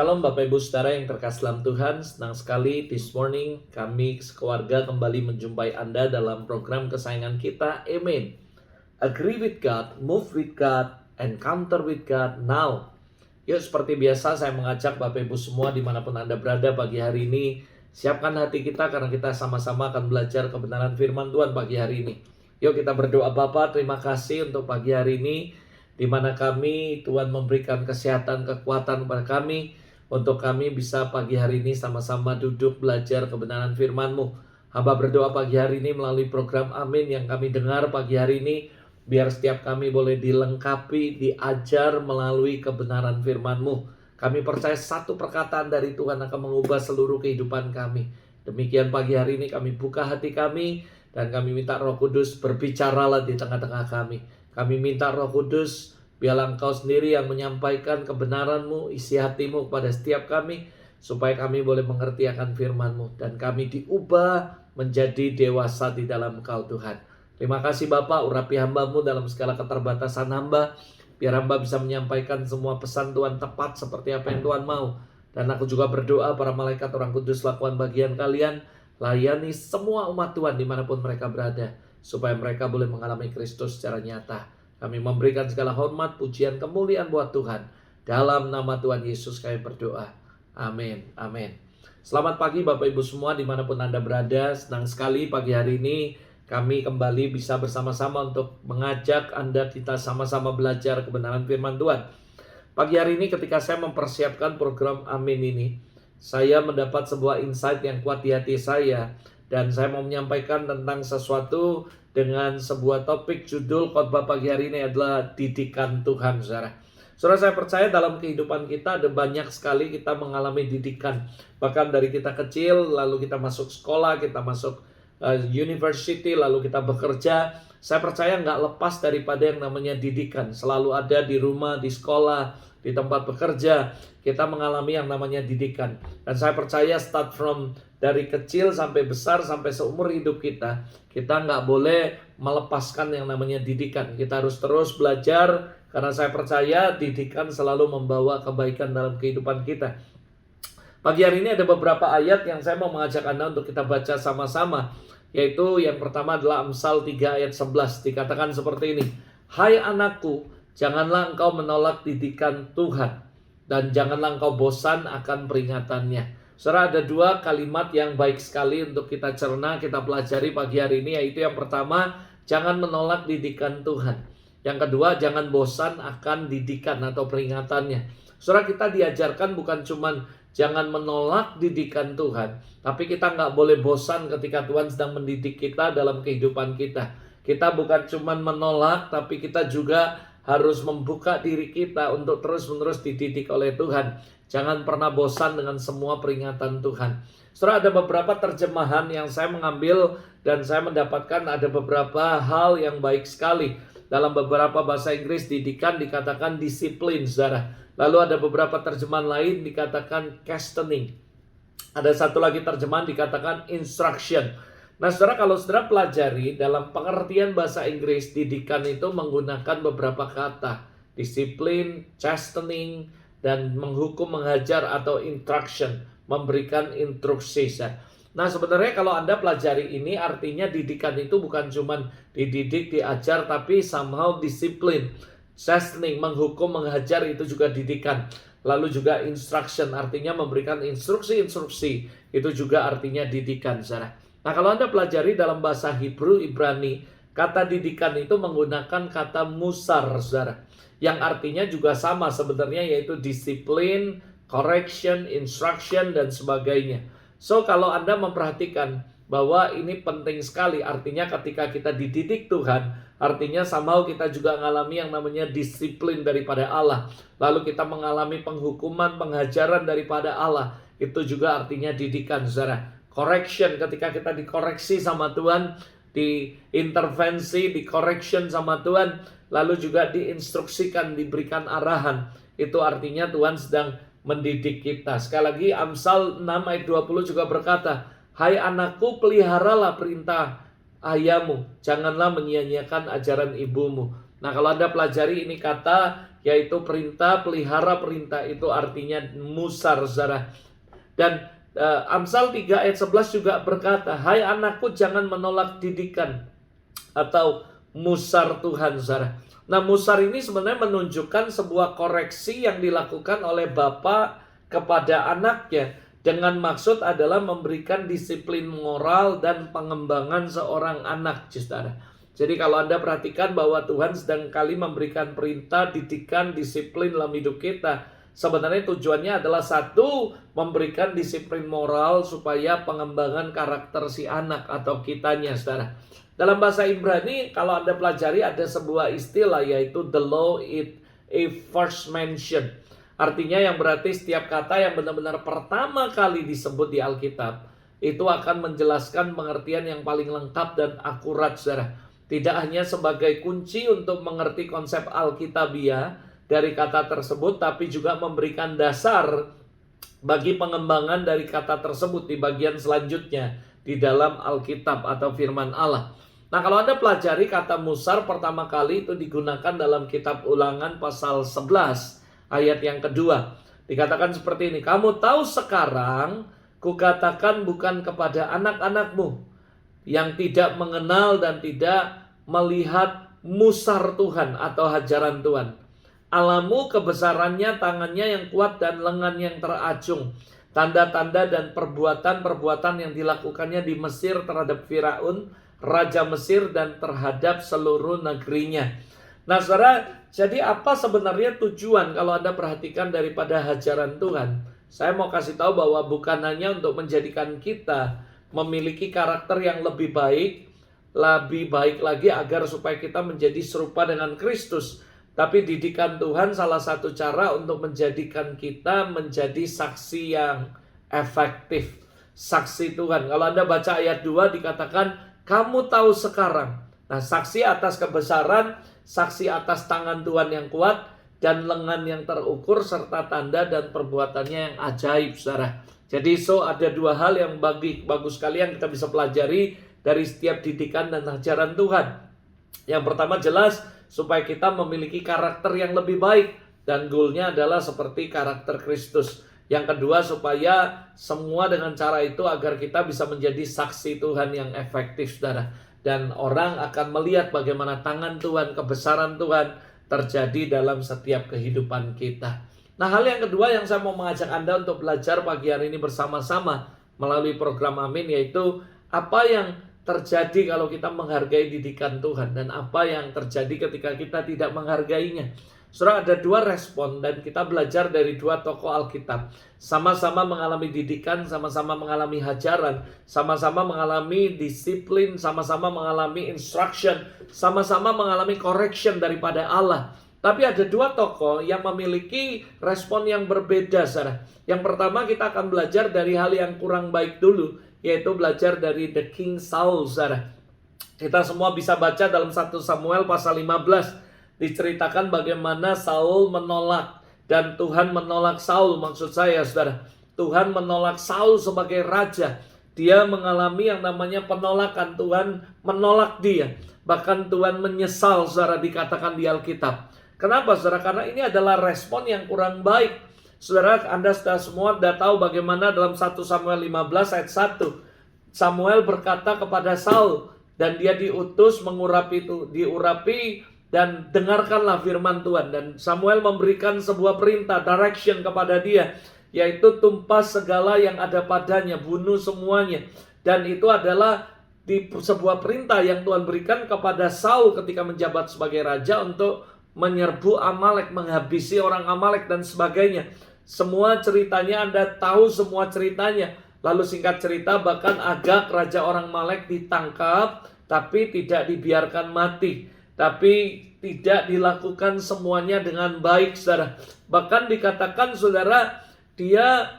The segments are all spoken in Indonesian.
Shalom Bapak Ibu Saudara yang terkasih dalam Tuhan. Senang sekali this morning kami sekeluarga kembali menjumpai Anda dalam program kesayangan kita. Amen. Agree with God, move with God, encounter with God now. Yuk, seperti biasa saya mengajak Bapak Ibu semua dimanapun Anda berada pagi hari ini, siapkan hati kita karena kita sama-sama akan belajar kebenaran firman Tuhan pagi hari ini. Yuk kita berdoa. Bapa, terima kasih untuk pagi hari ini, di mana kami, Tuhan memberikan kesehatan, kekuatan kepada kami, untuk kami bisa pagi hari ini sama-sama duduk belajar kebenaran firman-Mu. Hamba berdoa pagi hari ini melalui program Amin yang kami dengar pagi hari ini, biar setiap kami boleh dilengkapi, diajar melalui kebenaran firman-Mu. Kami percaya satu perkataan dari Tuhan akan mengubah seluruh kehidupan kami. Demikian pagi hari ini kami buka hati kami, dan kami minta Roh Kudus berbicaralah di tengah-tengah kami. Kami minta Roh Kudus, biarlah Engkau sendiri yang menyampaikan kebenaran-Mu, isi hati-Mu kepada setiap kami, supaya kami boleh mengerti akan firman-Mu, dan kami diubah menjadi dewasa di dalam Engkau Tuhan. Terima kasih Bapak, urapi hamba-Mu dalam segala keterbatasan hamba, biar hamba bisa menyampaikan semua pesan Tuhan tepat seperti apa yang Tuhan mau. Dan aku juga berdoa para malaikat orang kudus lakukan bagian kalian, layani semua umat Tuhan dimanapun mereka berada, supaya mereka boleh mengalami Kristus secara nyata. Kami memberikan segala hormat, pujian, kemuliaan buat Tuhan. Dalam nama Tuhan Yesus kami berdoa. Amin. Amin. Selamat pagi Bapak Ibu semua dimanapun Anda berada. Senang sekali pagi hari ini kami kembali bisa bersama-sama untuk mengajak Anda kita sama-sama belajar kebenaran firman Tuhan. Pagi hari ini ketika saya mempersiapkan program Amin ini, saya mendapat sebuah insight yang kuat di hati saya. Dan saya mau menyampaikan tentang sesuatu dengan sebuah topik. Judul khotbah pagi hari ini adalah didikan Tuhan, saudara. Saudara, saya percaya dalam kehidupan kita ada banyak sekali kita mengalami didikan. Bahkan dari kita kecil, lalu kita masuk sekolah, kita masuk university, lalu kita bekerja. Saya percaya nggak lepas daripada yang namanya didikan. Selalu ada di rumah, di sekolah, di tempat bekerja, kita mengalami yang namanya didikan. Dan saya percaya start from dari kecil sampai besar, sampai seumur hidup kita nggak boleh melepaskan yang namanya didikan. Kita harus terus belajar, karena saya percaya didikan selalu membawa kebaikan dalam kehidupan kita. Pagi hari ini ada beberapa ayat yang saya mau mengajak Anda untuk kita baca sama-sama, yaitu yang pertama adalah Amsal 3 ayat 11. Dikatakan seperti ini: Hai anakku, janganlah engkau menolak didikan Tuhan, dan janganlah engkau bosan akan peringatannya. Saudara, ada dua kalimat yang baik sekali untuk kita cerna, kita pelajari pagi hari ini, yaitu yang pertama, jangan menolak didikan Tuhan. Yang kedua, jangan bosan akan didikan atau peringatannya. Saudara, kita diajarkan bukan cuman jangan menolak didikan Tuhan, tapi kita nggak boleh bosan ketika Tuhan sedang mendidik kita dalam kehidupan kita. Kita bukan cuman menolak, tapi kita juga harus membuka diri kita untuk terus-menerus dididik oleh Tuhan. Jangan pernah bosan dengan semua peringatan Tuhan. Saudara, ada beberapa terjemahan yang saya mengambil dan saya mendapatkan ada beberapa hal yang baik sekali. Dalam beberapa bahasa Inggris didikan dikatakan disiplin, saudara. Lalu ada beberapa terjemahan lain dikatakan chastening. Ada satu lagi terjemahan dikatakan instruction. Nah saudara, kalau saudara pelajari dalam pengertian bahasa Inggris, didikan itu menggunakan beberapa kata. Disiplin, chastening, dan menghukum, mengajar atau instruction, memberikan instruksi. Nah sebenarnya kalau Anda pelajari ini, artinya didikan itu bukan cuma dididik, diajar, tapi somehow disiplin. Chastening, menghukum, mengajar, itu juga didikan. Lalu juga instruction, artinya memberikan instruksi-instruksi, itu juga artinya didikan, saudara. Nah kalau Anda pelajari dalam bahasa Hebrew, Ibrani, kata didikan itu menggunakan kata musar, saudara, yang artinya juga sama sebenarnya, yaitu disiplin, correction, instruction, dan sebagainya. So kalau Anda memperhatikan bahwa ini penting sekali, artinya ketika kita dididik Tuhan, artinya somehow kita juga mengalami yang namanya disiplin daripada Allah. Lalu kita mengalami penghukuman, pengajaran daripada Allah. Itu juga artinya didikan, saudara. Correction, ketika kita dikoreksi sama Tuhan, diintervensi, di-correction sama Tuhan, lalu juga diinstruksikan, diberikan arahan. Itu artinya Tuhan sedang mendidik kita. Sekali lagi Amsal 6 ayat 20 juga berkata, Hai anakku, peliharalah perintah ayahmu, janganlah menyia-nyiakan ajaran ibumu. Nah kalau Anda pelajari ini kata yaitu perintah, pelihara perintah, itu artinya musar, saudara. Dan Amsal 3 ayat 11 juga berkata, hai anakku, jangan menolak didikan atau musar Tuhan, saudara. Nah, musar ini sebenarnya menunjukkan sebuah koreksi yang dilakukan oleh Bapa kepada anaknya, dengan maksud adalah memberikan disiplin moral dan pengembangan seorang anak, saudara. Jadi kalau Anda perhatikan bahwa Tuhan sedang kali memberikan perintah, didikan, disiplin dalam hidup kita, sebenarnya tujuannya adalah satu, memberikan disiplin moral supaya pengembangan karakter si anak atau kitanya, saudara. Dalam bahasa Ibrani, kalau Anda pelajari, ada sebuah istilah, yaitu the law is a first mention. Artinya yang berarti setiap kata yang benar-benar pertama kali disebut di Alkitab, itu akan menjelaskan pengertian yang paling lengkap dan akurat, saudara. Tidak hanya sebagai kunci untuk mengerti konsep Alkitabiah dari kata tersebut, tapi juga memberikan dasar bagi pengembangan dari kata tersebut di bagian selanjutnya di dalam Alkitab atau firman Allah. Nah, kalau Anda pelajari kata musar pertama kali itu digunakan dalam kitab Ulangan pasal 11 ayat yang kedua. Dikatakan seperti ini, kamu tahu sekarang kukatakan bukan kepada anak-anakmu yang tidak mengenal dan tidak melihat musar Tuhan atau hajaran Tuhan. Allahmu kebesarannya, tangannya yang kuat dan lengan yang teracung. Tanda-tanda dan perbuatan-perbuatan yang dilakukannya di Mesir terhadap Firaun, Raja Mesir, dan terhadap seluruh negerinya. Nah, saudara, jadi apa sebenarnya tujuan kalau Anda perhatikan daripada hajaran Tuhan? Saya mau kasih tahu bahwa bukan hanya untuk menjadikan kita memiliki karakter yang lebih baik lagi agar supaya kita menjadi serupa dengan Kristus. Tapi didikan Tuhan salah satu cara untuk menjadikan kita menjadi saksi yang efektif. Saksi Tuhan. Kalau Anda baca ayat 2 dikatakan, kamu tahu sekarang. Nah, saksi atas kebesaran, saksi atas tangan Tuhan yang kuat, dan lengan yang terukur, serta tanda dan perbuatannya yang ajaib, saudara. Jadi ada dua hal yang bagus sekali yang kita bisa pelajari dari setiap didikan dan ajaran Tuhan. Yang pertama jelas, supaya kita memiliki karakter yang lebih baik, dan goalnya adalah seperti karakter Kristus. Yang kedua, supaya semua dengan cara itu agar kita bisa menjadi saksi Tuhan yang efektif, saudara. Dan orang akan melihat bagaimana tangan Tuhan, kebesaran Tuhan terjadi dalam setiap kehidupan kita. Nah, hal yang kedua yang saya mau mengajak Anda untuk belajar pagi hari ini bersama-sama melalui program Amin, yaitu apa yang terjadi kalau kita menghargai didikan Tuhan dan apa yang terjadi ketika kita tidak menghargainya. Saudara, ada dua respon dan kita belajar dari dua tokoh Alkitab. Sama-sama mengalami didikan, sama-sama mengalami hajaran, sama-sama mengalami disiplin, sama-sama mengalami instruction, sama-sama mengalami correction daripada Allah. Tapi ada dua tokoh yang memiliki respon yang berbeda, saudara. Yang pertama kita akan belajar dari hal yang kurang baik dulu, yaitu belajar dari the King Saul, saudara. Kita semua bisa baca dalam 1 Samuel pasal 15. Diceritakan bagaimana Saul menolak dan Tuhan menolak Saul. Maksud saya, saudara, Tuhan menolak Saul sebagai raja. Dia mengalami yang namanya penolakan. Tuhan menolak dia. Bahkan Tuhan menyesal, saudara, dikatakan di Alkitab. Kenapa, saudara? Karena ini adalah respon yang kurang baik. Saudara, Anda semua sudah tahu bagaimana dalam 1 Samuel 15 ayat 1. Samuel berkata kepada Saul, dan dia diutus diurapi, dan dengarkanlah firman Tuhan. Dan Samuel memberikan sebuah perintah, direction kepada dia, yaitu tumpas segala yang ada padanya, bunuh semuanya. Dan itu adalah sebuah perintah yang Tuhan berikan kepada Saul ketika menjabat sebagai raja untuk menyerbu Amalek, menghabisi orang Amalek dan sebagainya. Semua ceritanya Anda tahu, semua ceritanya. Lalu singkat cerita, bahkan Agag, raja orang Amalek, ditangkap, tapi tidak dibiarkan mati. Tapi tidak dilakukan semuanya dengan baik, saudara. Bahkan dikatakan, saudara, dia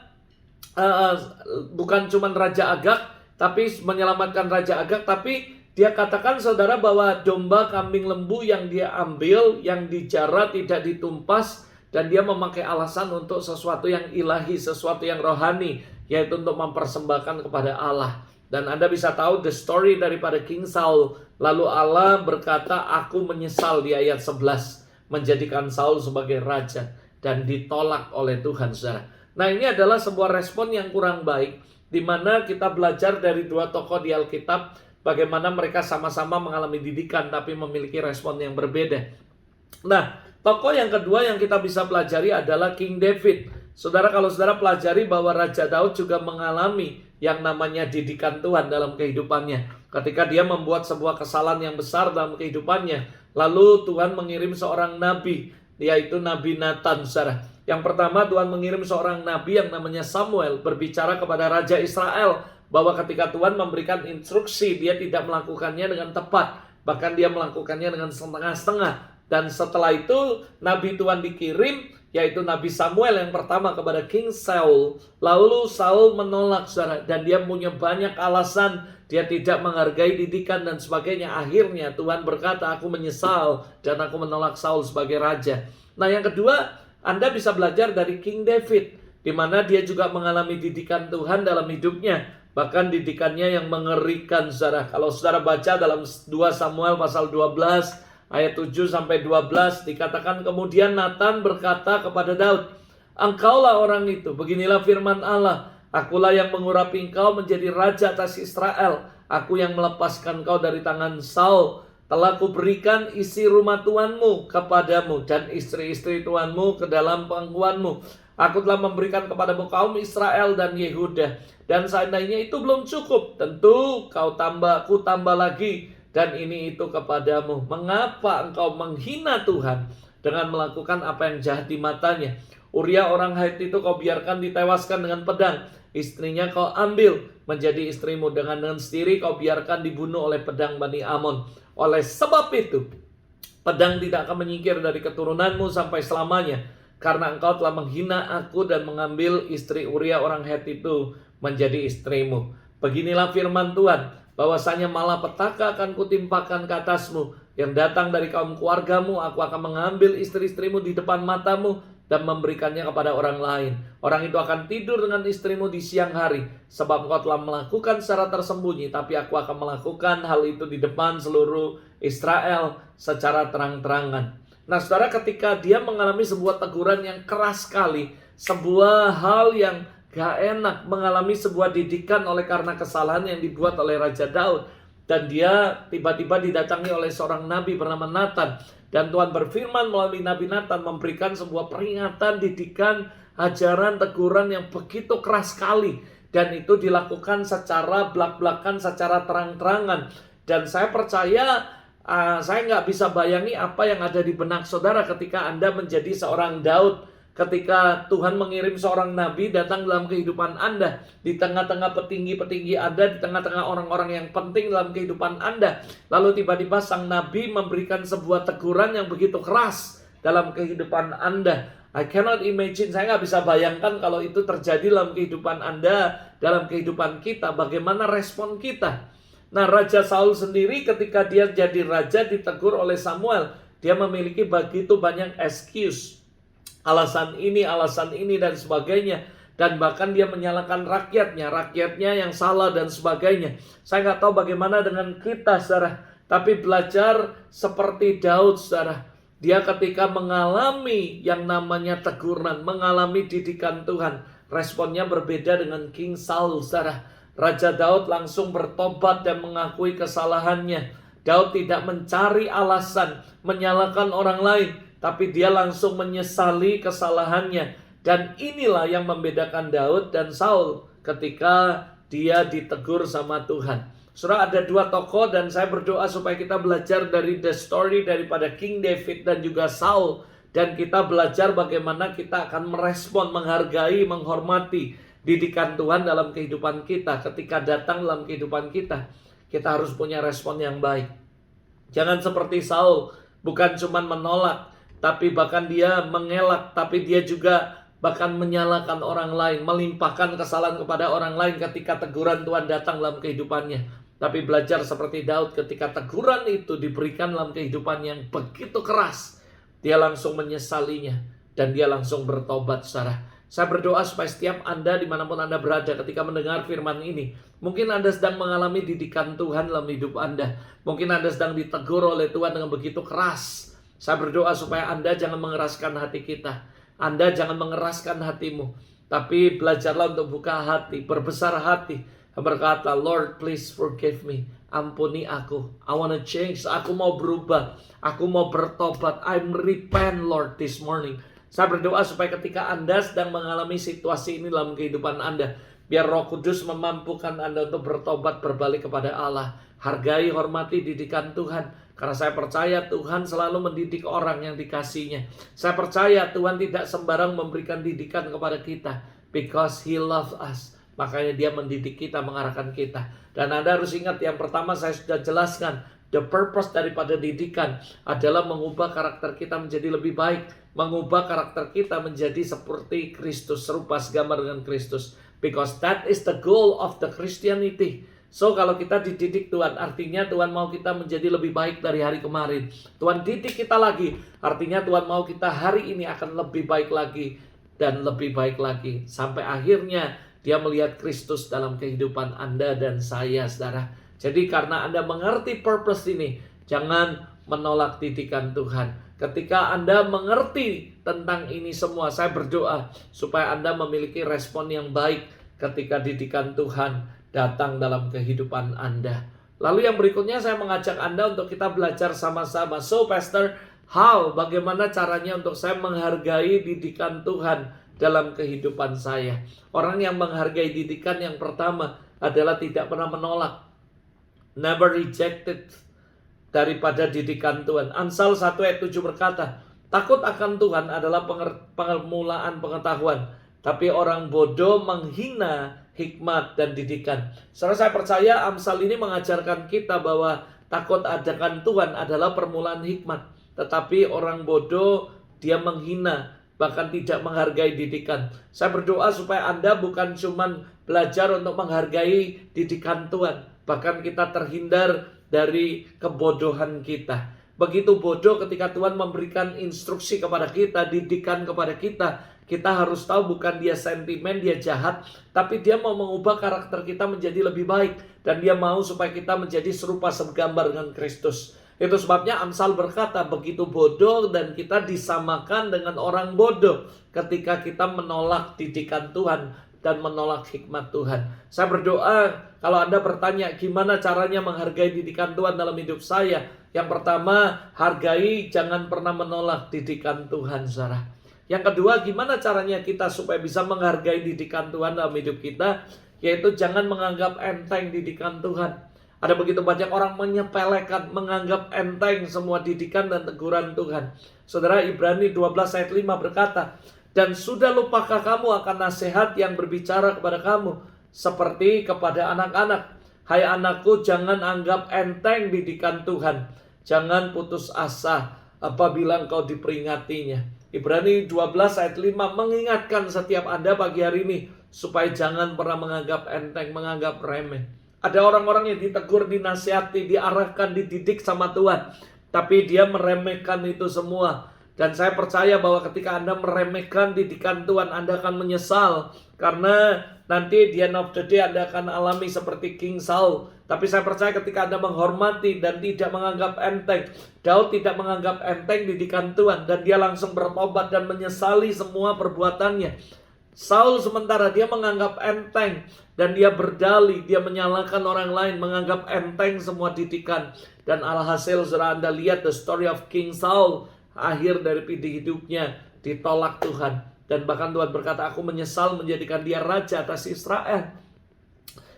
bukan cuma Raja Agag, tapi menyelamatkan Raja Agag, tapi dia katakan, saudara, bahwa domba, kambing, lembu yang dia ambil, yang dijara, tidak ditumpas, dan dia memakai alasan untuk sesuatu yang ilahi, sesuatu yang rohani, yaitu untuk mempersembahkan kepada Allah. Dan Anda bisa tahu the story daripada King Saul. Lalu Allah berkata, aku menyesal di ayat 11. menjadikan Saul sebagai raja dan ditolak oleh Tuhan, saudara. Nah, ini adalah sebuah respon yang kurang baik, di mana kita belajar dari dua tokoh di Alkitab, bagaimana mereka sama-sama mengalami didikan tapi memiliki respon yang berbeda. Nah, tokoh yang kedua yang kita bisa pelajari adalah King David. Saudara, kalau saudara pelajari bahwa Raja Daud juga mengalami yang namanya didikan Tuhan dalam kehidupannya. Ketika dia membuat sebuah kesalahan yang besar dalam kehidupannya, lalu Tuhan mengirim seorang nabi, yaitu Nabi Nathan, saudara. Yang pertama, Tuhan mengirim seorang nabi yang namanya Samuel berbicara kepada Raja Israel bahwa ketika Tuhan memberikan instruksi, dia tidak melakukannya dengan tepat, bahkan dia melakukannya dengan setengah-setengah. Dan setelah itu nabi Tuhan dikirim, yaitu Nabi Samuel yang pertama kepada King Saul. Lalu Saul menolak, saudara, dan dia punya banyak alasan. Dia tidak menghargai didikan dan sebagainya. Akhirnya Tuhan berkata, aku menyesal dan aku menolak Saul sebagai raja. Nah, yang kedua, Anda bisa belajar dari King David, di mana dia juga mengalami didikan Tuhan dalam hidupnya. Bahkan didikannya yang mengerikan, saudara. Kalau saudara baca dalam 2 Samuel pasal 12 ayat 7-12 dikatakan, kemudian Nathan berkata kepada Daud, engkaulah orang itu, beginilah firman Allah, akulah yang mengurapi engkau menjadi raja atas Israel, aku yang melepaskan kau dari tangan Saul, telah kuberikan isi rumah tuanmu kepadamu dan istri-istri tuanmu ke dalam pangkuanmu. Aku telah memberikan kepadamu kaum Israel dan Yehuda, dan seandainya itu belum cukup, tentu ku tambah lagi, dan ini itu kepadamu. Mengapa engkau menghina Tuhan dengan melakukan apa yang jahat di matanya? Uria orang Heti itu kau biarkan ditewaskan dengan pedang, istrinya kau ambil menjadi istrimu, dengan sendiri kau biarkan dibunuh oleh pedang Bani Amon. Oleh sebab itu, pedang tidak akan menyingkir dari keturunanmu sampai selamanya, karena engkau telah menghina aku dan mengambil istri Uria orang Heti itu menjadi istrimu. Beginilah firman Tuhan, bahwasanya malapetaka akan kutimpakan ke atasmu, yang datang dari kaum keluargamu. Aku akan mengambil istri-istrimu di depan matamu dan memberikannya kepada orang lain. Orang itu akan tidur dengan istrimu di siang hari, sebab engkau telah melakukan secara tersembunyi, tapi aku akan melakukan hal itu di depan seluruh Israel secara terang-terangan. Nah, saudara, ketika dia mengalami sebuah teguran yang keras sekali, sebuah hal yang gak enak, mengalami sebuah didikan oleh karena kesalahan yang dibuat oleh Raja Daud, dan dia tiba-tiba didatangi oleh seorang nabi bernama Nathan, dan Tuhan berfirman melalui Nabi Nathan memberikan sebuah peringatan, didikan, ajaran, teguran yang begitu keras sekali, dan itu dilakukan secara belak-belakan, secara terang-terangan. Dan saya percaya, saya nggak bisa bayangi apa yang ada di benak saudara ketika Anda menjadi seorang Daud. Ketika Tuhan mengirim seorang nabi datang dalam kehidupan Anda, di tengah-tengah petinggi-petinggi Anda, di tengah-tengah orang-orang yang penting dalam kehidupan Anda, lalu tiba-tiba sang nabi memberikan sebuah teguran yang begitu keras dalam kehidupan Anda. I cannot imagine, saya nggak bisa bayangkan kalau itu terjadi dalam kehidupan Anda, dalam kehidupan kita, bagaimana respon kita. Nah, Raja Saul sendiri ketika dia jadi raja ditegur oleh Samuel, dia memiliki begitu banyak excuse, alasan ini, dan sebagainya. Dan bahkan dia menyalahkan rakyatnya yang salah dan sebagainya. Saya nggak tahu bagaimana dengan kita, saudara. Tapi belajar seperti Daud, saudara. Dia ketika mengalami yang namanya teguran, mengalami didikan Tuhan, responnya berbeda dengan King Saul, saudara. Raja Daud langsung bertobat dan mengakui kesalahannya. Daud tidak mencari alasan, menyalahkan orang lain, tapi dia langsung menyesali kesalahannya. Dan inilah yang membedakan Daud dan Saul ketika dia ditegur sama Tuhan. Saudara, ada dua tokoh dan saya berdoa supaya kita belajar dari the story daripada King David dan juga Saul. Dan kita belajar bagaimana kita akan merespon, menghargai, menghormati didikan Tuhan dalam kehidupan kita. Ketika datang dalam kehidupan kita, kita harus punya respon yang baik. Jangan seperti Saul, bukan cuma menolak, tapi bahkan dia mengelak, tapi dia juga bahkan menyalahkan orang lain, melimpahkan kesalahan kepada orang lain ketika teguran Tuhan datang dalam kehidupannya. Tapi belajar seperti Daud, ketika teguran itu diberikan dalam kehidupan yang begitu keras, dia langsung menyesalinya dan dia langsung bertobat, saudara. Saya berdoa supaya setiap Anda dimanapun Anda berada ketika mendengar firman ini, mungkin Anda sedang mengalami didikan Tuhan dalam hidup Anda. Mungkin Anda sedang ditegur oleh Tuhan dengan begitu keras. Saya berdoa supaya Anda jangan mengeraskan hati kita. Anda jangan mengeraskan hatimu, tapi belajarlah untuk buka hati, berbesar hati, berkata, Lord, please forgive me. Ampuni aku. I wanna change. Aku mau berubah. Aku mau bertobat. I'm repent, Lord, this morning. Saya berdoa supaya ketika Anda sedang mengalami situasi ini dalam kehidupan Anda, biar Roh Kudus memampukan Anda untuk bertobat, berbalik kepada Allah. Hargai, hormati didikan Tuhan. Karena saya percaya Tuhan selalu mendidik orang yang dikasihnya. Saya percaya Tuhan tidak sembarang memberikan didikan kepada kita. Because He loves us. Makanya Dia mendidik kita, mengarahkan kita. Dan Anda harus ingat, yang pertama saya sudah jelaskan, the purpose daripada didikan adalah mengubah karakter kita menjadi lebih baik. Mengubah karakter kita menjadi seperti Kristus, serupa segambar dengan Kristus. Because that is the goal of the Christianity. So kalau kita dididik Tuhan, artinya Tuhan mau kita menjadi lebih baik dari hari kemarin. Tuhan didik kita lagi, artinya Tuhan mau kita hari ini akan lebih baik lagi dan lebih baik lagi. Sampai akhirnya Dia melihat Kristus dalam kehidupan Anda dan saya, saudara. Jadi karena Anda mengerti purpose ini, jangan menolak didikan Tuhan. Ketika Anda mengerti tentang ini semua, saya berdoa supaya Anda memiliki respon yang baik ketika didikan Tuhan datang dalam kehidupan Anda. Lalu yang berikutnya saya mengajak Anda untuk kita belajar sama-sama. So Pastor, bagaimana caranya untuk saya menghargai didikan Tuhan dalam kehidupan saya? Orang yang menghargai didikan yang pertama adalah tidak pernah menolak. Never rejected daripada didikan Tuhan. Amsal 1 ayat 7 berkata, takut akan Tuhan adalah permulaan pengetahuan, tapi orang bodoh menghina hikmat dan didikan. Saudara, saya percaya Amsal ini mengajarkan kita bahwa takut akan Tuhan adalah permulaan hikmat, tetapi orang bodoh dia menghina, bahkan tidak menghargai didikan. Saya berdoa supaya Anda bukan cuma belajar untuk menghargai didikan Tuhan, bahkan kita terhindar dari kebodohan kita. Begitu bodoh ketika Tuhan memberikan instruksi kepada kita, didikan kepada kita. Kita harus tahu bukan dia sentimen, dia jahat, tapi dia mau mengubah karakter kita menjadi lebih baik. Dan dia mau supaya kita menjadi serupa segambar dengan Kristus. Itu sebabnya Amsal berkata, begitu bodoh dan kita disamakan dengan orang bodoh ketika kita menolak didikan Tuhan dan menolak hikmat Tuhan. Saya berdoa, kalau Anda bertanya gimana caranya menghargai didikan Tuhan dalam hidup saya, yang pertama, hargai, jangan pernah menolak didikan Tuhan, saudara. Yang kedua, gimana caranya kita supaya bisa menghargai didikan Tuhan dalam hidup kita, yaitu jangan menganggap enteng didikan Tuhan. Ada begitu banyak orang menyepelekan, menganggap enteng semua didikan dan teguran Tuhan. Saudara, Ibrani 12 ayat 5 berkata, dan sudah lupakah kamu akan nasihat yang berbicara kepada kamu seperti kepada anak-anak. Hai anakku, jangan anggap enteng didikan Tuhan. Jangan putus asa apabila engkau diperingatinya. Ibrani 12 ayat 5 mengingatkan setiap Anda pagi hari ini supaya jangan pernah menganggap enteng, menganggap remeh. Ada orang-orang yang ditegur, dinasihati, diarahkan, dididik sama Tuhan, tapi dia meremehkan itu semua. Dan saya percaya bahwa ketika Anda meremehkan didikan Tuhan, Anda akan menyesal. Karena nanti di end of the day Anda akan alami seperti King Saul. Tapi saya percaya ketika Anda menghormati dan tidak menganggap enteng, Daud tidak menganggap enteng didikan Tuhan, dan dia langsung bertobat dan menyesali semua perbuatannya. Saul sementara dia menganggap enteng dan dia berdalih, dia menyalahkan orang lain, menganggap enteng semua didikan. Dan alhasil saudara Anda lihat the story of King Saul, akhir dari hidupnya ditolak Tuhan. Dan bahkan Tuhan berkata, aku menyesal menjadikan dia raja atas Israel.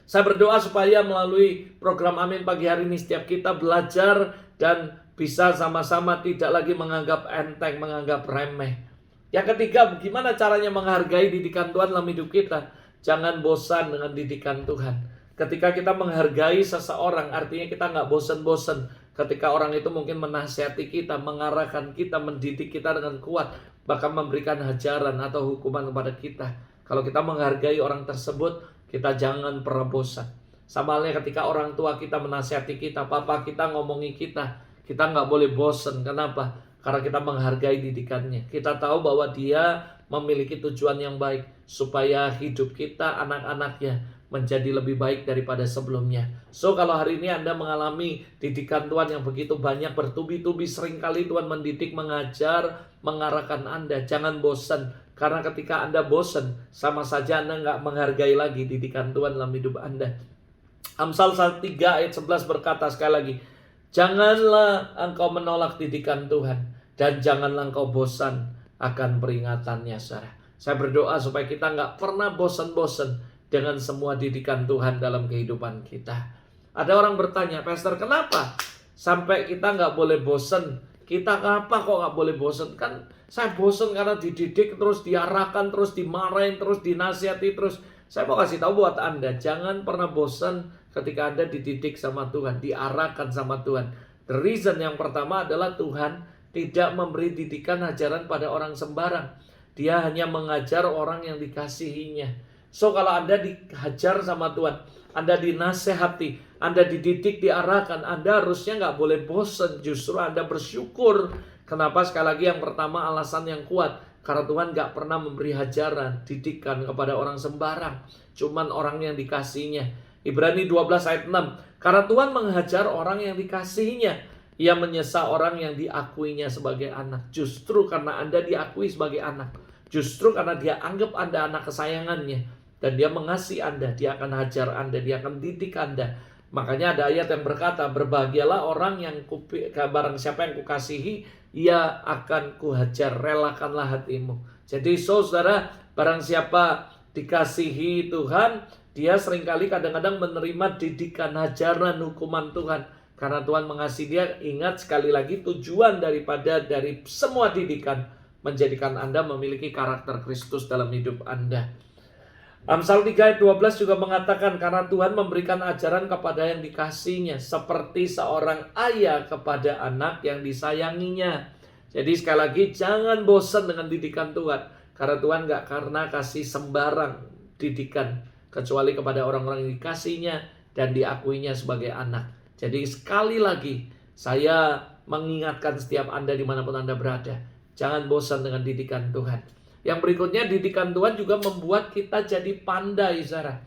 Saya berdoa supaya melalui program Amin pagi hari ini setiap kita belajar dan bisa sama-sama tidak lagi menganggap enteng, menganggap remeh. Yang ketiga, bagaimana caranya menghargai didikan Tuhan dalam hidup kita? Jangan bosan dengan didikan Tuhan. Ketika kita menghargai seseorang, artinya kita nggak bosan-bosan. Ketika orang itu mungkin menasihati kita, mengarahkan kita, mendidik kita dengan kuat, bahkan memberikan hajaran atau hukuman kepada kita. Kalau kita menghargai orang tersebut, kita jangan pernah bosan. Sama halnya ketika orang tua kita menasihati kita, papa kita ngomongi kita nggak boleh bosan. Kenapa? Karena kita menghargai didikannya. Kita tahu bahwa dia memiliki tujuan yang baik supaya hidup kita, anak-anaknya menjadi lebih baik daripada sebelumnya. So kalau hari ini Anda mengalami didikan Tuhan yang begitu banyak, bertubi-tubi, seringkali Tuhan mendidik, mengajar, mengarahkan Anda, jangan bosan. Karena ketika Anda bosan, sama saja Anda nggak menghargai lagi didikan Tuhan dalam hidup Anda. Amsal 3 ayat 11 berkata sekali lagi, janganlah engkau menolak didikan Tuhan, dan janganlah engkau bosan akan peringatannya, saudara. Saya berdoa supaya kita nggak pernah bosan-bosan dengan semua didikan Tuhan dalam kehidupan kita. Ada orang bertanya, Pastor, kenapa sampai kita nggak boleh bosan? Kita kenapa kok nggak boleh bosan? Kan saya bosan karena dididik terus, diarahkan terus, dimarahin terus, dinasihati terus. Saya mau kasih tahu buat Anda, jangan pernah bosan ketika Anda dididik sama Tuhan, diarahkan sama Tuhan. The reason yang pertama adalah Tuhan tidak memberi didikan ajaran pada orang sembarang. Dia hanya mengajar orang yang dikasihinya. So kalau Anda dihajar sama Tuhan, Anda dinasehati, Anda dididik, diarahkan, Anda harusnya nggak boleh bosan. Justru Anda bersyukur. Kenapa? Sekali lagi yang pertama alasan yang kuat. Karena Tuhan nggak pernah memberi ajaran, didikan kepada orang sembarang. Cuman orang yang dikasihinya. Ibrani 12 ayat 6. Karena Tuhan menghajar orang yang dikasihinya. Ia menyesa orang yang diakuinya sebagai anak. Justru karena Anda diakui sebagai anak. Justru karena dia anggap Anda anak kesayangannya. Dan dia mengasihi Anda, dia akan hajar Anda, dia akan didik Anda. Makanya ada ayat yang berkata, berbahagialah orang yang barang siapa yang kukasihi, ia akan kuhajar, relakanlah hatimu. Jadi saudara, barang siapa dikasihi Tuhan, dia seringkali kadang-kadang menerima didikan, hajaran, hukuman Tuhan. Karena Tuhan mengasihi dia. Ingat sekali lagi, tujuan dari semua didikan menjadikan Anda memiliki karakter Kristus dalam hidup Anda. Amsal 3 ayat 12 juga mengatakan, karena Tuhan memberikan ajaran kepada yang dikasihinya, seperti seorang ayah kepada anak yang disayanginya. Jadi sekali lagi, jangan bosan dengan didikan Tuhan. Karena Tuhan gak karena kasih sembarang didikan, kecuali kepada orang-orang yang dikasihinya dan diakuinya sebagai anak. Jadi sekali lagi, saya mengingatkan setiap Anda dimanapun Anda berada, jangan bosan dengan didikan Tuhan. Yang berikutnya, didikan Tuhan juga membuat kita jadi pandai, saudara.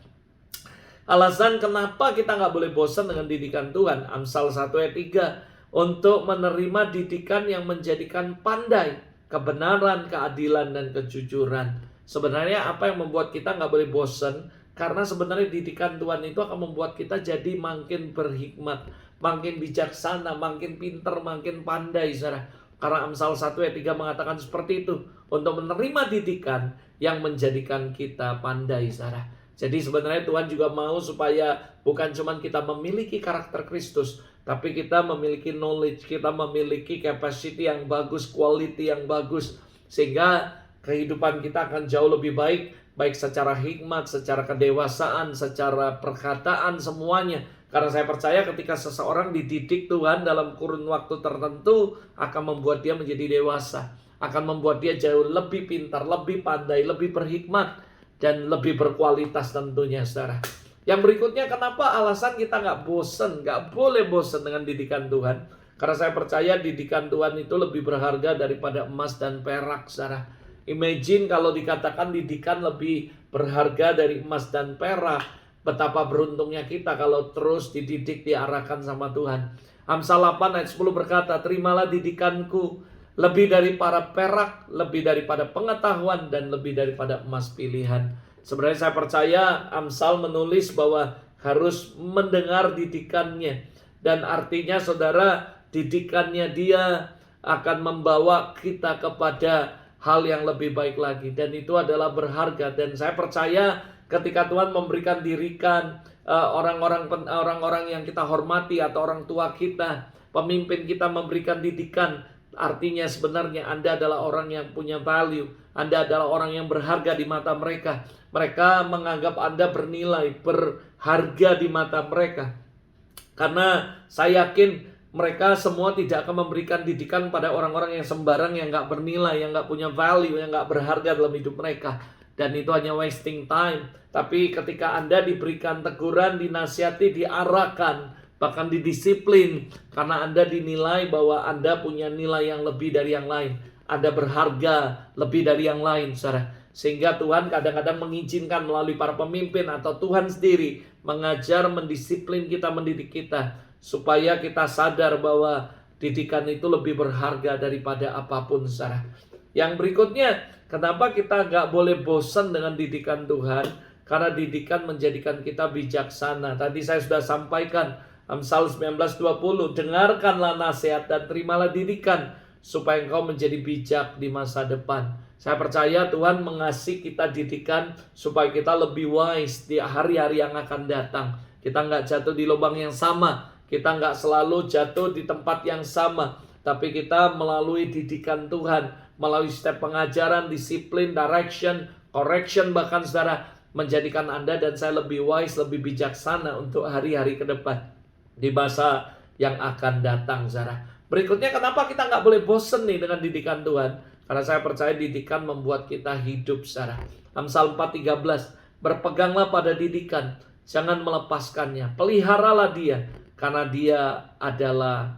Alasan kenapa kita nggak boleh bosan dengan didikan Tuhan, Amsal 1 ayat 3, untuk menerima didikan yang menjadikan pandai, kebenaran, keadilan, dan kejujuran. Sebenarnya apa yang membuat kita nggak boleh bosan? Karena sebenarnya didikan Tuhan itu akan membuat kita jadi makin berhikmat, makin bijaksana, makin pinter, makin pandai, saudara. Karena Amsal 1 ayat 3 mengatakan seperti itu. Untuk menerima didikan yang menjadikan kita pandai, saudara. Jadi sebenarnya Tuhan juga mau supaya bukan cuma kita memiliki karakter Kristus, tapi kita memiliki knowledge, kita memiliki capacity yang bagus, quality yang bagus. Sehingga kehidupan kita akan jauh lebih baik, baik secara hikmat, secara kedewasaan, secara perkataan, semuanya. Karena saya percaya ketika seseorang dididik Tuhan dalam kurun waktu tertentu, akan membuat dia menjadi dewasa, akan membuat dia jauh lebih pintar, lebih pandai, lebih berhikmat, dan lebih berkualitas tentunya, saudara. Yang berikutnya, kenapa alasan kita nggak bosan, nggak boleh bosan dengan didikan Tuhan? Karena saya percaya didikan Tuhan itu lebih berharga daripada emas dan perak, saudara. Imagine kalau dikatakan didikan lebih berharga dari emas dan perak. Betapa beruntungnya kita kalau terus dididik, diarahkan sama Tuhan. Amsal 8 ayat 10 berkata, terimalah didikanku, lebih dari para perak, lebih daripada pengetahuan, dan lebih daripada emas pilihan. Sebenarnya saya percaya Amsal menulis bahwa harus mendengar didikannya. Dan artinya saudara, didikannya dia akan membawa kita kepada hal yang lebih baik lagi. Dan itu adalah berharga. Dan saya percaya ketika Tuhan memberikan didikan orang-orang yang kita hormati atau orang tua kita, pemimpin kita memberikan didikan, artinya sebenarnya Anda adalah orang yang punya value. Anda adalah orang yang berharga di mata mereka. Mereka menganggap Anda bernilai, berharga di mata mereka. Karena saya yakin mereka semua tidak akan memberikan didikan pada orang-orang yang sembarang, yang gak bernilai, yang gak punya value, yang gak berharga dalam hidup mereka. Dan itu hanya wasting time. Tapi ketika Anda diberikan teguran, dinasihati, diarahkan, bahkan didisiplin, karena Anda dinilai bahwa Anda punya nilai yang lebih dari yang lain, Anda berharga lebih dari yang lain, saudara. Sehingga Tuhan kadang-kadang mengizinkan melalui para pemimpin atau Tuhan sendiri mengajar, mendisiplin kita, mendidik kita, supaya kita sadar bahwa didikan itu lebih berharga daripada apapun, saudara. Yang berikutnya, kenapa kita nggak boleh bosan dengan didikan Tuhan? Karena didikan menjadikan kita bijaksana. Tadi saya sudah sampaikan, Amsal 19:20, dengarkanlah nasihat dan terimalah didikan, supaya engkau menjadi bijak di masa depan. Saya percaya Tuhan mengasihi kita didikan supaya kita lebih wise di hari-hari yang akan datang. Kita nggak jatuh di lubang yang sama, kita nggak selalu jatuh di tempat yang sama, tapi kita melalui didikan Tuhan, melalui step pengajaran, disiplin, direction, correction, bahkan saudara, menjadikan Anda dan saya lebih wise, lebih bijaksana untuk hari-hari ke depan di masa yang akan datang, saudara. Berikutnya, kenapa kita nggak boleh bosen nih dengan didikan Tuhan? Karena saya percaya didikan membuat kita hidup, saudara. Amsal 4:13, berpeganglah pada didikan, jangan melepaskannya, peliharalah dia, karena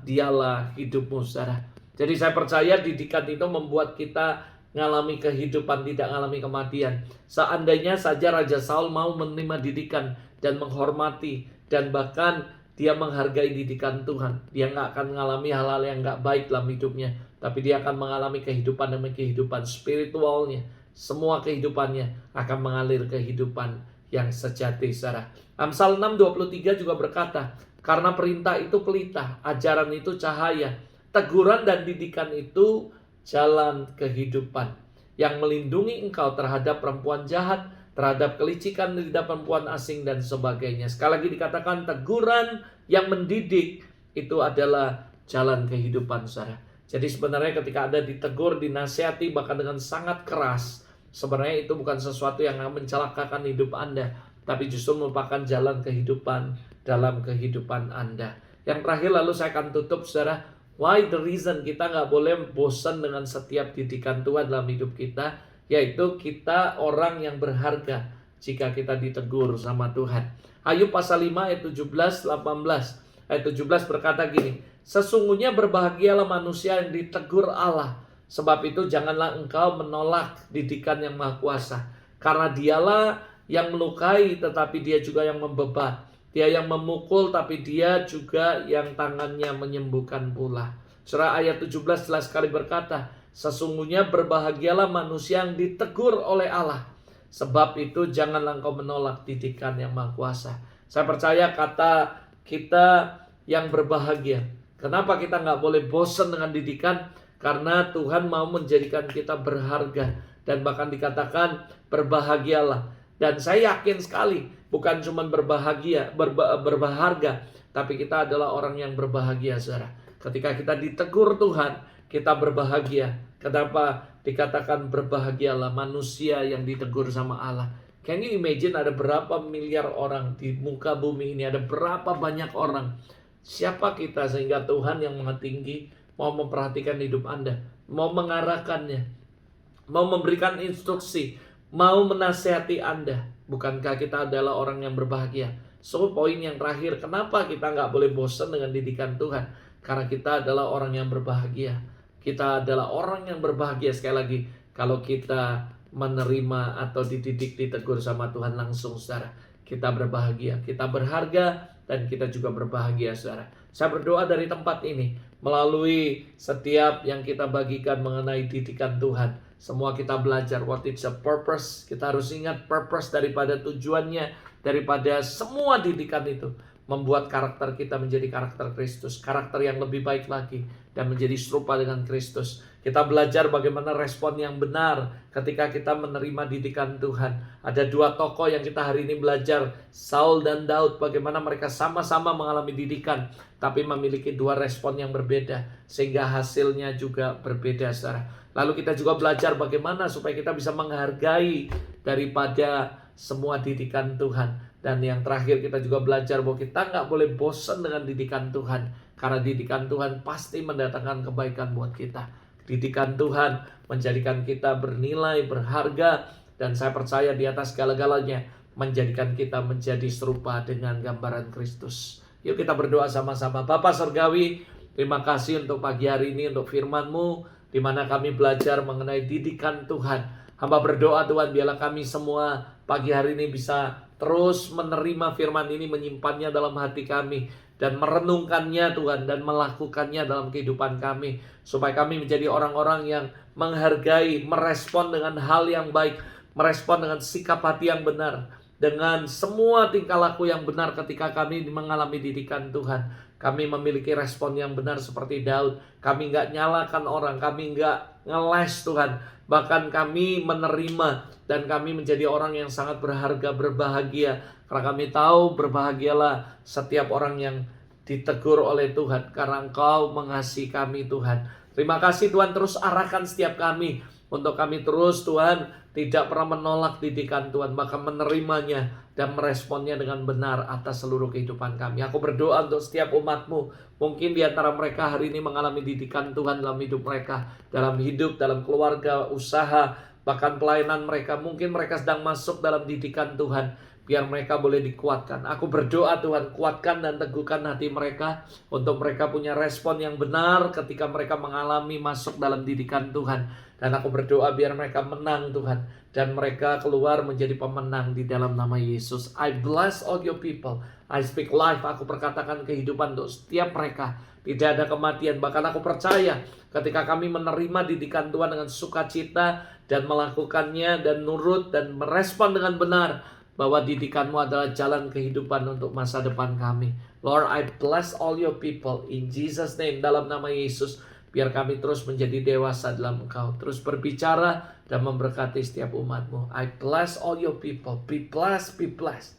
dialah hidupmu, saudara. Jadi saya percaya didikan itu membuat kita mengalami kehidupan, tidak mengalami kematian. Seandainya saja Raja Saul mau menerima didikan dan menghormati, dan bahkan dia menghargai didikan Tuhan, dia nggak akan mengalami hal-hal yang nggak baik dalam hidupnya, tapi dia akan mengalami kehidupan demi kehidupan spiritualnya. Semua kehidupannya akan mengalir kehidupan yang sejati, saudara. Amsal 6:23 juga berkata, karena perintah itu pelita, ajaran itu cahaya, teguran dan didikan itu jalan kehidupan, yang melindungi engkau terhadap perempuan jahat, terhadap kelicikan lidah perempuan asing dan sebagainya. Sekali lagi dikatakan, teguran yang mendidik itu adalah jalan kehidupan, saudara. Jadi sebenarnya ketika Anda ditegur, dinasihati bahkan dengan sangat keras, sebenarnya itu bukan sesuatu yang akan mencelakakan hidup Anda, tapi justru merupakan jalan kehidupan dalam kehidupan Anda. Yang terakhir, lalu saya akan tutup, saudara. Why the reason kita nggak boleh bosan dengan setiap didikan Tuhan dalam hidup kita, yaitu kita orang yang berharga jika kita ditegur sama Tuhan. Ayub pasal 5 ayat 17-18. Ayat 17 berkata gini, sesungguhnya berbahagialah manusia yang ditegur Allah, sebab itu janganlah engkau menolak didikan yang Maha Kuasa, karena dialah yang melukai tetapi dia juga yang membebat, dia yang memukul tapi dia juga yang tangannya menyembuhkan pula. Surah ayat 17 jelas sekali berkata, sesungguhnya berbahagialah manusia yang ditegur oleh Allah, sebab itu janganlah engkau menolak didikan yang Maha Kuasa. Saya percaya kata kita yang berbahagia. Kenapa kita nggak boleh bosan dengan didikan? Karena Tuhan mau menjadikan kita berharga. Dan bahkan dikatakan berbahagialah. Dan saya yakin sekali, bukan cuma berbahagia, tapi kita adalah orang yang berbahagia, saudara. Ketika kita ditegur Tuhan, kita berbahagia. Kenapa dikatakan berbahagialah manusia yang ditegur sama Allah? Can you imagine ada berapa miliar orang di muka bumi ini, ada berapa banyak orang. Siapa kita sehingga Tuhan yang Maha Tinggi mau memperhatikan hidup Anda, mau mengarahkannya, mau memberikan instruksi, mau menasihati Anda? Bukankah kita adalah orang yang berbahagia? So, poin yang terakhir, kenapa kita nggak boleh bosan dengan didikan Tuhan? Karena kita adalah orang yang berbahagia. Kita adalah orang yang berbahagia, sekali lagi, kalau kita menerima atau dididik, ditegur sama Tuhan langsung, saudara. Kita berbahagia, kita berharga, dan kita juga berbahagia, saudara. Saya berdoa dari tempat ini, melalui setiap yang kita bagikan mengenai didikan Tuhan, semua kita belajar what is a purpose. Kita harus ingat purpose daripada tujuannya, daripada semua didikan itu membuat karakter kita menjadi karakter Kristus, karakter yang lebih baik lagi, dan menjadi serupa dengan Kristus. Kita belajar bagaimana respon yang benar ketika kita menerima didikan Tuhan. Ada dua tokoh yang kita hari ini belajar, Saul dan Daud, bagaimana mereka sama-sama mengalami didikan, tapi memiliki dua respon yang berbeda, sehingga hasilnya juga berbeda, saudara. Lalu kita juga belajar bagaimana supaya kita bisa menghargai daripada semua didikan Tuhan. Dan yang terakhir kita juga belajar bahwa kita nggak boleh bosan dengan didikan Tuhan, karena didikan Tuhan pasti mendatangkan kebaikan buat kita. Didikan Tuhan menjadikan kita bernilai, berharga, dan saya percaya di atas segala-galanya menjadikan kita menjadi serupa dengan gambaran Kristus. Yuk kita berdoa sama-sama. Bapa Surgawi, terima kasih untuk pagi hari ini, untuk firman-Mu, di mana kami belajar mengenai didikan Tuhan. Hamba berdoa Tuhan, biarlah kami semua pagi hari ini bisa terus menerima firman ini, menyimpannya dalam hati kami, dan merenungkannya Tuhan, dan melakukannya dalam kehidupan kami, supaya kami menjadi orang-orang yang menghargai, merespon dengan hal yang baik, merespon dengan sikap hati yang benar, dengan semua tingkah laku yang benar ketika kami mengalami didikan Tuhan. Kami memiliki respon yang benar seperti Daud. Kami nggak nyalakan orang, kami nggak ngeles Tuhan. Bahkan kami menerima dan kami menjadi orang yang sangat berharga, berbahagia. Karena kami tahu berbahagialah setiap orang yang ditegur oleh Tuhan, karena Engkau mengasihi kami Tuhan. Terima kasih Tuhan, terus arahkan setiap kami untuk kami terus Tuhan tidak pernah menolak didikan Tuhan, bahkan menerimanya dan meresponnya dengan benar atas seluruh kehidupan kami. Aku berdoa untuk setiap umat-Mu, mungkin di antara mereka hari ini mengalami didikan Tuhan dalam hidup mereka, dalam hidup, dalam keluarga, usaha, bahkan pelayanan mereka. Mungkin mereka sedang masuk dalam didikan Tuhan, biar mereka boleh dikuatkan. Aku berdoa Tuhan, kuatkan dan teguhkan hati mereka, untuk mereka punya respon yang benar ketika mereka mengalami masuk dalam didikan Tuhan. Dan aku berdoa biar mereka menang Tuhan, dan mereka keluar menjadi pemenang di dalam nama Yesus. I bless all your people. I speak life. Aku perkatakan kehidupan untuk setiap mereka. Tidak ada kematian. Bahkan aku percaya ketika kami menerima didikan Tuhan dengan sukacita dan melakukannya dan nurut dan merespon dengan benar, bahwa didikan-Mu adalah jalan kehidupan untuk masa depan kami. Lord, I bless all your people in Jesus name, dalam nama Yesus. Biar kami terus menjadi dewasa dalam Engkau, terus berbicara dan memberkati setiap umat-Mu. I bless all your people. Be blessed, be blessed.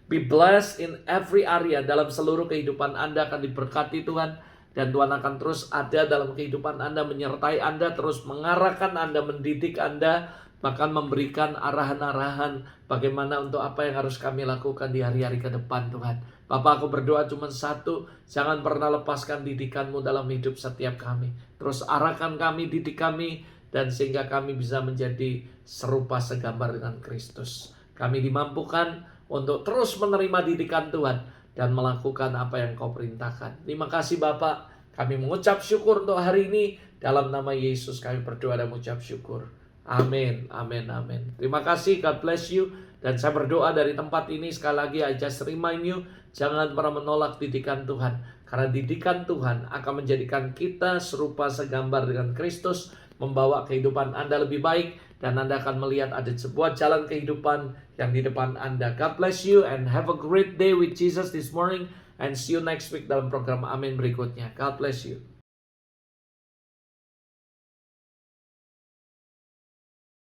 Be blessed in every area. Dalam seluruh kehidupan Anda akan diberkati Tuhan. Dan Tuhan akan terus ada dalam kehidupan Anda, menyertai Anda, terus mengarahkan Anda, mendidik Anda, bahkan memberikan arahan-arahan bagaimana untuk apa yang harus kami lakukan di hari-hari ke depan Tuhan. Bapak, aku berdoa cuma satu, jangan pernah lepaskan didikan-Mu dalam hidup setiap kami. Terus arahkan kami, didik kami, dan sehingga kami bisa menjadi serupa segambar dengan Kristus. Kami dimampukan untuk terus menerima didikan Tuhan dan melakukan apa yang Kau perintahkan. Terima kasih Bapak, kami mengucap syukur untuk hari ini. Dalam nama Yesus kami berdoa dan mengucap syukur. Amin, amin, amin. Terima kasih, God bless you. Dan saya berdoa dari tempat ini, sekali lagi I just remind you, jangan pernah menolak didikan Tuhan. Karena didikan Tuhan akan menjadikan kita serupa segambar dengan Kristus, membawa kehidupan Anda lebih baik, dan Anda akan melihat ada sebuah jalan kehidupan yang di depan Anda. God bless you and have a great day with Jesus this morning, and see you next week dalam program Amin berikutnya. God bless you.